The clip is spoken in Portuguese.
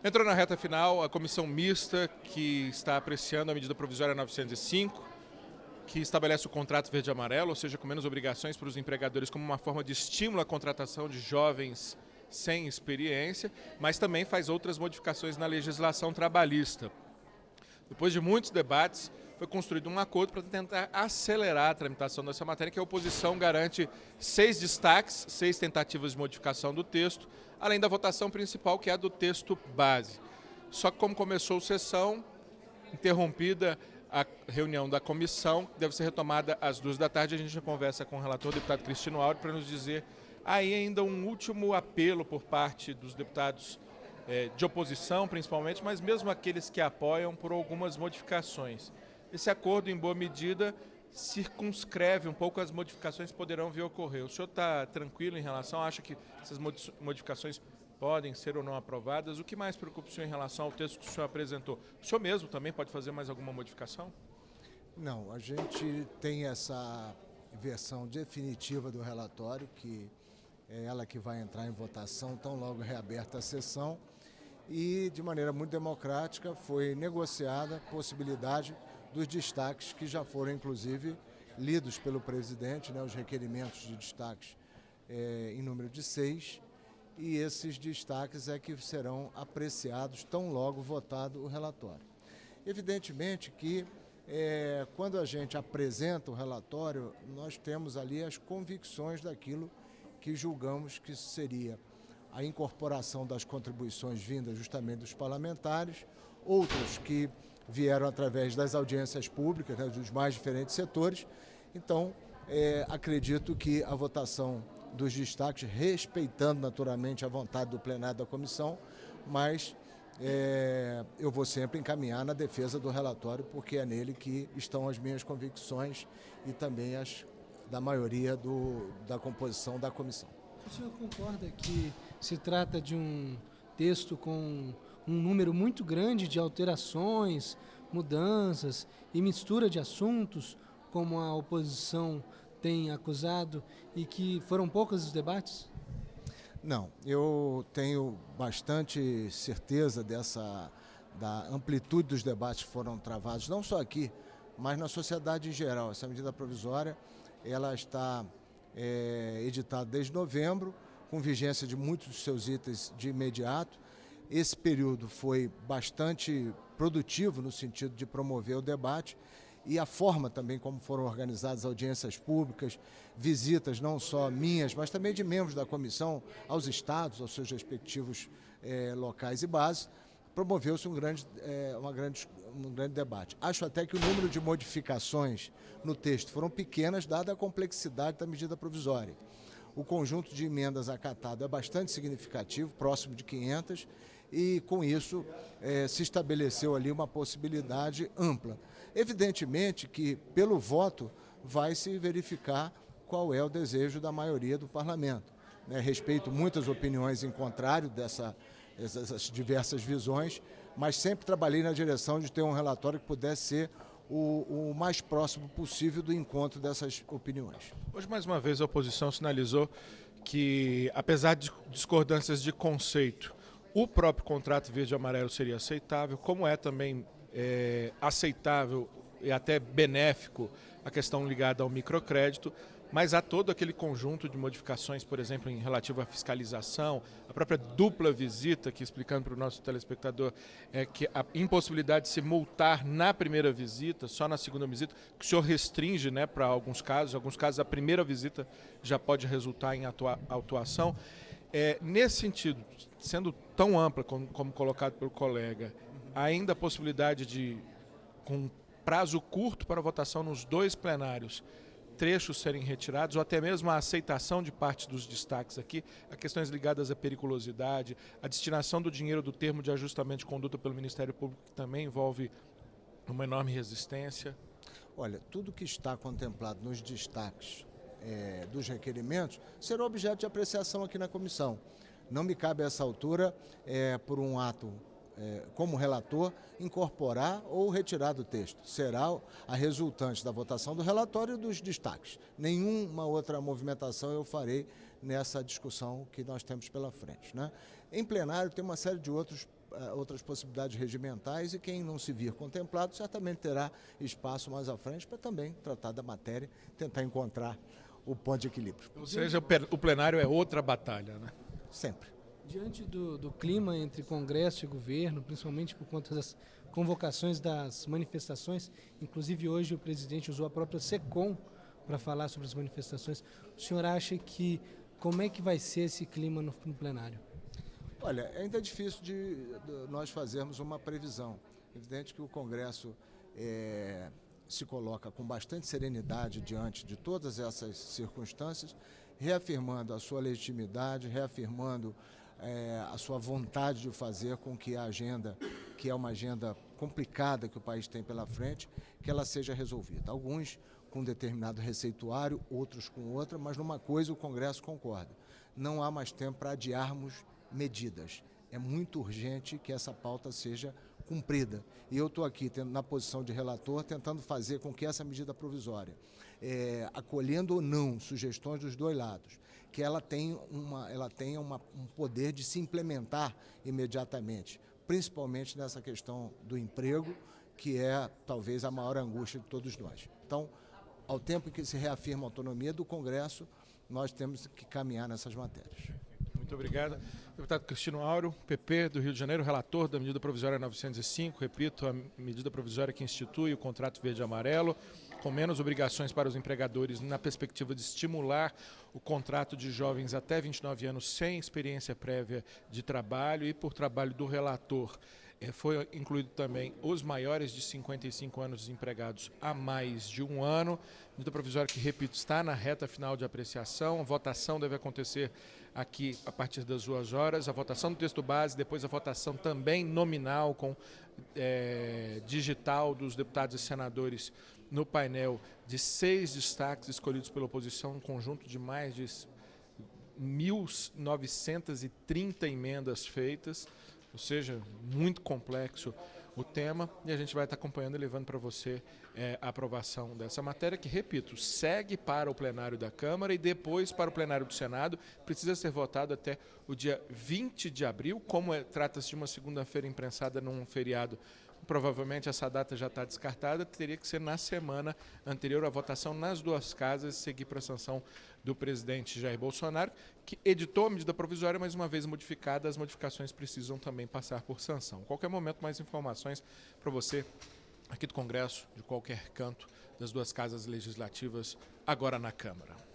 Entrou na reta final a comissão mista que está apreciando a medida provisória 905, que estabelece o contrato verde e amarelo, ou seja, com menos obrigações para os empregadores como uma forma de estímulo à contratação de jovens sem experiência, mas também faz outras modificações na legislação trabalhista. Depois de muitos debates, foi construído um acordo para tentar acelerar a tramitação dessa matéria, que a oposição garante 6 destaques, 6 tentativas de modificação do texto, além da votação principal, que é a do texto base. Só que como começou a sessão, interrompida a reunião da comissão, deve ser retomada às 14h, a gente já conversa com o relator, o deputado Cristino Áureo, para nos dizer aí ainda um último apelo por parte dos deputados de oposição, principalmente, mas mesmo aqueles que apoiam por algumas modificações. Esse acordo, em boa medida, circunscreve um pouco as modificações que poderão vir a ocorrer. O senhor está tranquilo em relação, acha que essas modificações podem ser ou não aprovadas? O que mais preocupa o senhor em relação ao texto que o senhor apresentou? O senhor mesmo também pode fazer mais alguma modificação? Não, a gente tem essa versão definitiva do relatório, que é ela que vai entrar em votação tão logo reaberta a sessão, e de maneira muito democrática foi negociada a possibilidade dos destaques que já foram inclusive lidos pelo presidente, né, os requerimentos de destaques em número de 6, e esses destaques é que serão apreciados tão logo votado o relatório. Evidentemente que quando a gente apresenta o relatório, nós temos ali as convicções daquilo que julgamos que seria a incorporação das contribuições vindas justamente dos parlamentares, outras que vieram através das audiências públicas, né, dos mais diferentes setores. Então, acredito que a votação dos destaques, respeitando naturalmente a vontade do plenário da comissão, mas eu vou sempre encaminhar na defesa do relatório, porque é nele que estão as minhas convicções e também as da maioria da composição da comissão. O senhor concorda que se trata de um texto com um número muito grande de alterações, mudanças e mistura de assuntos, como a oposição tem acusado, e que foram poucos os debates? Não, eu tenho bastante certeza da amplitude dos debates que foram travados, não só aqui, mas na sociedade em geral. Essa medida provisória, ela está editada desde novembro, com vigência de muitos dos seus itens de imediato. Esse período foi bastante produtivo no sentido de promover o debate, e a forma também como foram organizadas audiências públicas, visitas não só minhas, mas também de membros da comissão aos estados, aos seus respectivos locais e bases, promoveu-se um grande debate. Acho até que o número de modificações no texto foram pequenas, dada a complexidade da medida provisória. O conjunto de emendas acatado é bastante significativo, próximo de 500, e com isso se estabeleceu ali uma possibilidade ampla. Evidentemente que pelo voto vai se verificar qual é o desejo da maioria do parlamento. Respeito muitas opiniões em contrário dessas diversas visões, mas sempre trabalhei na direção de ter um relatório que pudesse ser o mais próximo possível do encontro dessas opiniões. Hoje, mais uma vez, a oposição sinalizou que, apesar de discordâncias de conceito, o próprio contrato verde e amarelo seria aceitável, como é também aceitável e até benéfico a questão ligada ao microcrédito, mas há todo aquele conjunto de modificações, por exemplo, em relativo à fiscalização, a própria dupla visita, que explicando para o nosso telespectador, que a impossibilidade de se multar na primeira visita, só na segunda visita, que o senhor restringe, né, para alguns casos a primeira visita já pode resultar em autuação. Nesse sentido, sendo tão ampla como colocado pelo colega, ainda a possibilidade de, com prazo curto para votação nos 2 plenários, trechos serem retirados, ou até mesmo a aceitação de parte dos destaques aqui, a questões ligadas à periculosidade, a destinação do dinheiro do termo de ajustamento de conduta pelo Ministério Público, que também envolve uma enorme resistência. Olha, tudo que está contemplado nos destaques dos requerimentos será objeto de apreciação aqui na comissão. Não me cabe a essa altura, por um ato como relator, incorporar ou retirar do texto. Será a resultante da votação do relatório e dos destaques. Nenhuma outra movimentação eu farei nessa discussão que nós temos pela frente, né? Em plenário tem uma série de outros outras possibilidades regimentais, e quem não se vir contemplado certamente terá espaço mais à frente para também tratar da matéria, tentar encontrar o ponto de equilíbrio. Ou seja, o plenário é outra batalha, né? Sempre. Diante do clima entre Congresso e governo, principalmente por conta das convocações das manifestações, inclusive hoje o presidente usou a própria SECOM para falar sobre as manifestações, o senhor acha que como é que vai ser esse clima no plenário? Olha, ainda é difícil de nós fazermos uma previsão. É evidente que o Congresso se coloca com bastante serenidade diante de todas essas circunstâncias, reafirmando a sua legitimidade, reafirmando a sua vontade de fazer com que a agenda, que é uma agenda complicada que o país tem pela frente, que ela seja resolvida. Alguns com um determinado receituário, outros com outra, mas numa coisa o Congresso concorda: não há mais tempo para adiarmos medidas. É muito urgente que essa pauta seja cumprida. E eu estou aqui, na posição de relator, tentando fazer com que essa medida provisória, acolhendo ou não sugestões dos dois lados, que ela tenha um poder de se implementar imediatamente, principalmente nessa questão do emprego, que é talvez a maior angústia de todos nós. Então, ao tempo em que se reafirma a autonomia do Congresso, nós temos que caminhar nessas matérias. Muito obrigado. Deputado Cristino Áureo, PP do Rio de Janeiro, relator da medida provisória 905, repito, a medida provisória que institui o contrato verde e amarelo, com menos obrigações para os empregadores na perspectiva de estimular o contrato de jovens até 29 anos sem experiência prévia de trabalho, e por trabalho do relator. Foi incluído também os maiores de 55 anos desempregados há mais de um ano. Medida provisória que, repito, está na reta final de apreciação. A votação deve acontecer aqui a partir das 2 horas. A votação do texto base, depois a votação também nominal com digital dos deputados e senadores no painel de 6 destaques escolhidos pela oposição, um conjunto de mais de 1.930 emendas feitas. Ou seja, muito complexo o tema, e a gente vai estar acompanhando e levando para você a aprovação dessa matéria, que, repito, segue para o plenário da Câmara e depois para o plenário do Senado. Precisa ser votado até o dia 20 de abril, como trata-se de uma segunda-feira imprensada num feriado. Provavelmente essa data já está descartada, teria que ser na semana anterior à votação nas duas casas, seguir para a sanção do presidente Jair Bolsonaro, que editou a medida provisória, mas uma vez modificada, as modificações precisam também passar por sanção. A qualquer momento, mais informações para você aqui do Congresso, de qualquer canto das duas casas legislativas, agora na Câmara.